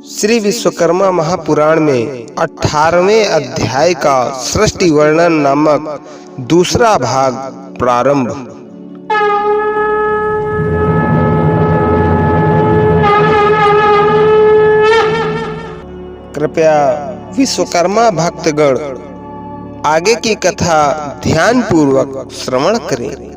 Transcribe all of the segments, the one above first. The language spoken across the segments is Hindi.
श्री विश्वकर्मा महापुराण में 18वें अध्याय का सृष्टि वर्णन नामक दूसरा भाग प्रारंभ। कृपया विश्वकर्मा भक्तगण आगे की कथा ध्यान पूर्वक श्रवण करें।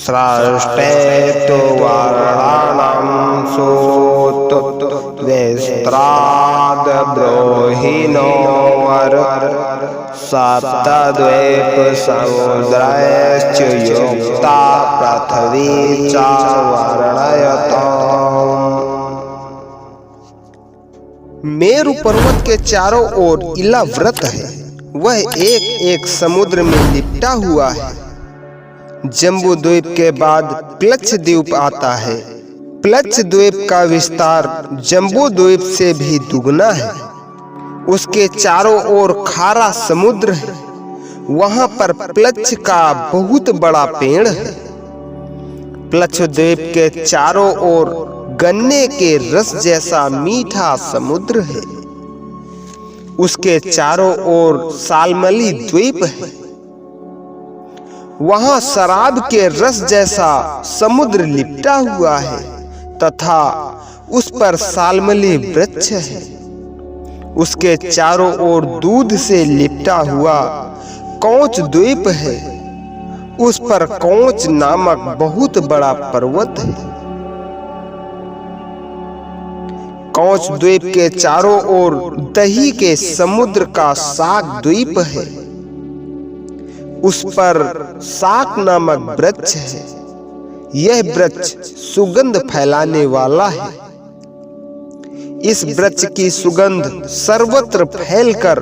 सृष्टे तु वर्णानां सूत वेस्त्राद ब्रोहिणो वर सप्तद्वीप समुद्रश्च युक्ता पृथ्वी च वर्णयत। मेरु पर्वत के चारों ओर इलाव्रत है, वह एक एक समुद्र में लिपटा हुआ है। जम्बू द्वीप के बाद प्लक्ष द्वीप आता है। प्लक्ष द्वीप का विस्तार जम्बू द्वीप से भी दुगना है। उसके चारों ओर खारा समुद्र है। वहां पर प्लक्ष का बहुत बड़ा पेड़ है। प्लक्ष द्वीप के चारों ओर गन्ने के रस जैसा मीठा समुद्र है। उसके चारों ओर सालमली द्वीप है। वहां शराब के रस जैसा समुद्र लिपटा हुआ है तथा उस पर सालमली वृक्ष है। उसके चारों ओर दूध से लिपटा हुआ कौच द्वीप है। उस पर कौच नामक बहुत बड़ा पर्वत है। कौच द्वीप के चारों ओर दही के समुद्र का साग द्वीप है। उस पर साक नामक वृक्ष है। यह वृक्ष सुगंध फैलाने वाला है। इस वृक्ष की सुगंध सर्वत्र फैलकर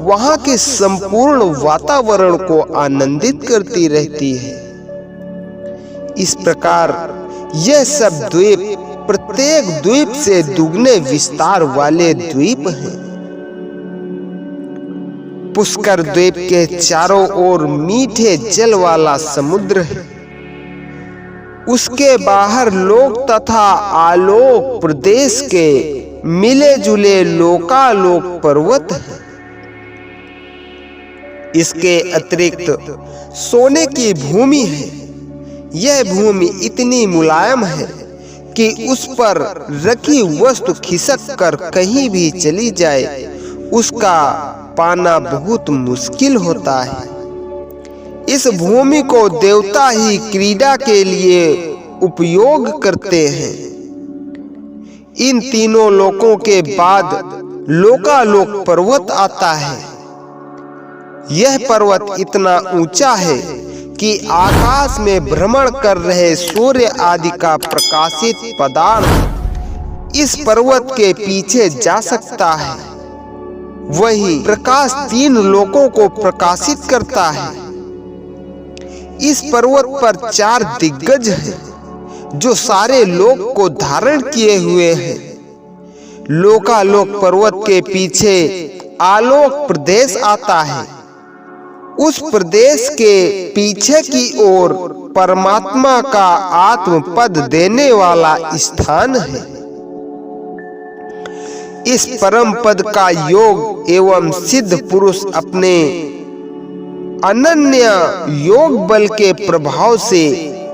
वहां के संपूर्ण वातावरण को आनंदित करती रहती है। इस प्रकार यह सब द्वीप प्रत्येक द्वीप से दुगने विस्तार वाले द्वीप हैं। पुष्कर द्वीप के चारों ओर मीठे जल वाला समुद्र है। उसके बाहर लोक तथा आलोक प्रदेश के मिले जुले लोकालोक पर्वत है। इसके अतिरिक्त सोने की भूमि है। यह भूमि इतनी मुलायम है कि उस पर रखी वस्तु खिसक कर कहीं भी चली जाए उसका पाना बहुत मुश्किल होता है। इस भूमि को देवता ही क्रीड़ा के लिए उपयोग करते हैं। इन तीनों लोकों के बाद लोकालोक पर्वत आता है। यह पर्वत इतना ऊंचा है कि आकाश में भ्रमण कर रहे सूर्य आदि का प्रकाशित पदार्थ इस पर्वत के पीछे जा सकता है। वही प्रकाश तीन लोकों को प्रकाशित करता है। इस पर्वत पर 4 दिग्गज हैं जो सारे लोक को धारण किए हुए हैं। लोकालोक पर्वत के पीछे आलोक प्रदेश आता है। उस प्रदेश के पीछे की ओर परमात्मा का आत्मपद देने वाला स्थान है। इस परम पद का योग एवं सिद्ध पुरुष अपने अनन्य योग बल के प्रभाव से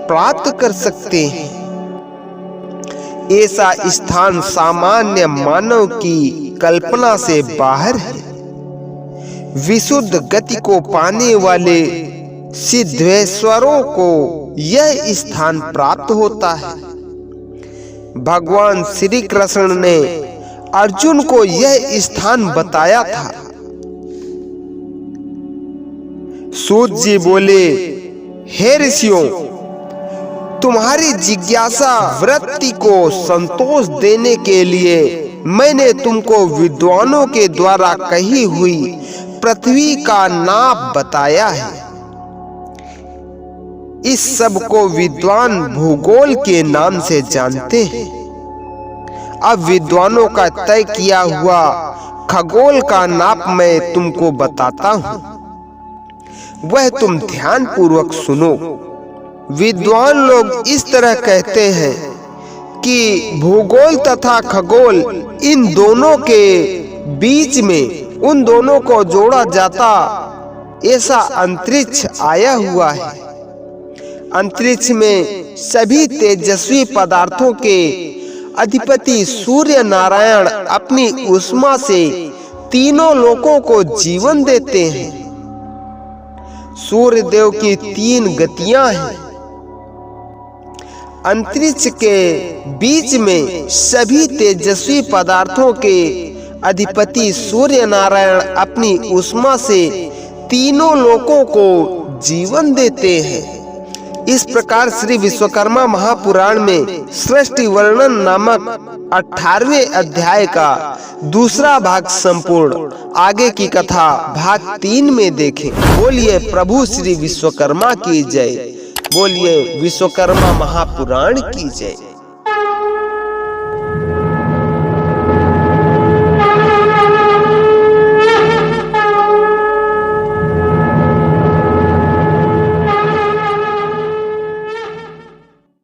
प्राप्त कर सकते हैं। ऐसा स्थान सामान्य मानव की कल्पना से बाहर है। विशुद्ध गति को पाने वाले सिद्धेश्वरों को यह स्थान प्राप्त होता है। भगवान श्री कृष्ण ने अर्जुन को यह स्थान बताया था। सूत जी बोले, हे ऋषियों, तुम्हारी जिज्ञासा वृत्ति को संतोष देने के लिए मैंने तुमको विद्वानों के द्वारा कही हुई पृथ्वी का नाप बताया है। इस सब को विद्वान भूगोल के नाम से जानते हैं। अब विद्वानों का तय किया हुआ खगोल का नाप मैं तुमको बताता हूँ, वह तुम ध्यान पूर्वक सुनो। विद्वान लोग इस तरह कहते हैं कि भूगोल तथा खगोल इन दोनों के बीच में उन दोनों को जोड़ा जाता ऐसा अंतरिक्ष आया हुआ है। अंतरिक्ष में सभी तेजस्वी पदार्थों के अधिपति सूर्य नारायण अपनी ऊष्मा से तीनों लोकों को जीवन देते हैं। सूर्य देव की 3 गतियां हैं। अंतरिक्ष के बीच में सभी तेजस्वी पदार्थों के अधिपति सूर्य नारायण अपनी ऊष्मा से तीनों लोकों को जीवन देते हैं। इस प्रकार श्री विश्वकर्मा महापुराण में सृष्टि वर्णन नामक 18वें अध्याय का दूसरा भाग संपूर्ण। आगे की कथा भाग 3 में देखें। बोलिए प्रभु श्री विश्वकर्मा की जय। बोलिए विश्वकर्मा महापुराण की जय।